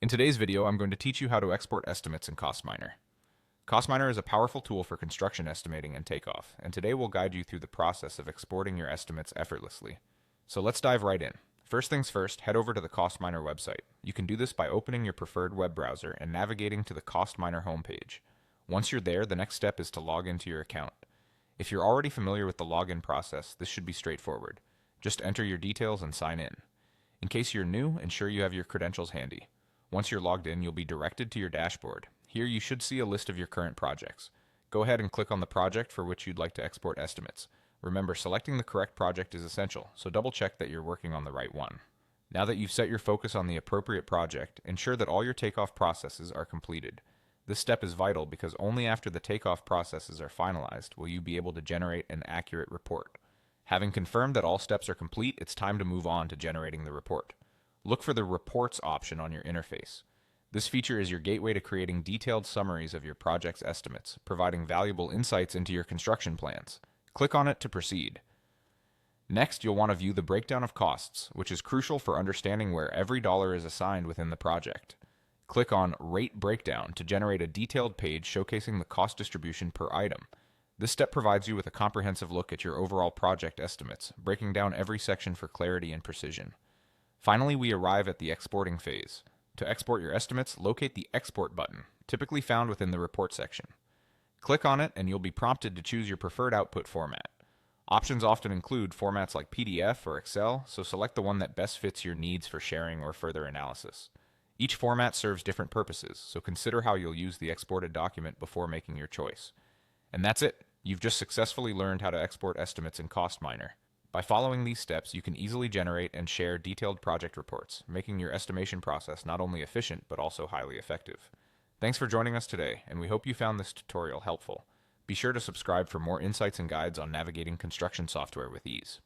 In today's video, I'm going to teach you how to export estimates in CostMiner. CostMiner is a powerful tool for construction estimating and takeoff, and today we'll guide you through the process of exporting your estimates effortlessly. So let's dive right in. First things first, head over to the CostMiner website. You can do this by opening your preferred web browser and navigating to the CostMiner homepage. Once you're there, the next step is to log into your account. If you're already familiar with the login process, this should be straightforward. Just enter your details and sign in. In case you're new, ensure you have your credentials handy. Once you're logged in, you'll be directed to your dashboard. Here you should see a list of your current projects. Go ahead and click on the project for which you'd like to export estimates. Remember, selecting the correct project is essential, so double check that you're working on the right one. Now that you've set your focus on the appropriate project, ensure that all your takeoff processes are completed. This step is vital because only after the takeoff processes are finalized will you be able to generate an accurate report. Having confirmed that all steps are complete, it's time to move on to generating the report. Look for the Reports option on your interface. This feature is your gateway to creating detailed summaries of your project's estimates, providing valuable insights into your construction plans. Click on it to proceed. Next, you'll want to view the breakdown of costs, which is crucial for understanding where every dollar is assigned within the project. Click on Rate Breakdown to generate a detailed page showcasing the cost distribution per item. This step provides you with a comprehensive look at your overall project estimates, breaking down every section for clarity and precision. Finally, we arrive at the exporting phase. To export your estimates, locate the Export button, typically found within the Report section. Click on it and you'll be prompted to choose your preferred output format. Options often include formats like PDF or Excel, so select the one that best fits your needs for sharing or further analysis. Each format serves different purposes, so consider how you'll use the exported document before making your choice. And that's it. You've just successfully learned how to export estimates in CostMiner. By following these steps, you can easily generate and share detailed project reports, making your estimation process not only efficient but also highly effective. Thanks for joining us today, and we hope you found this tutorial helpful. Be sure to subscribe for more insights and guides on navigating construction software with ease.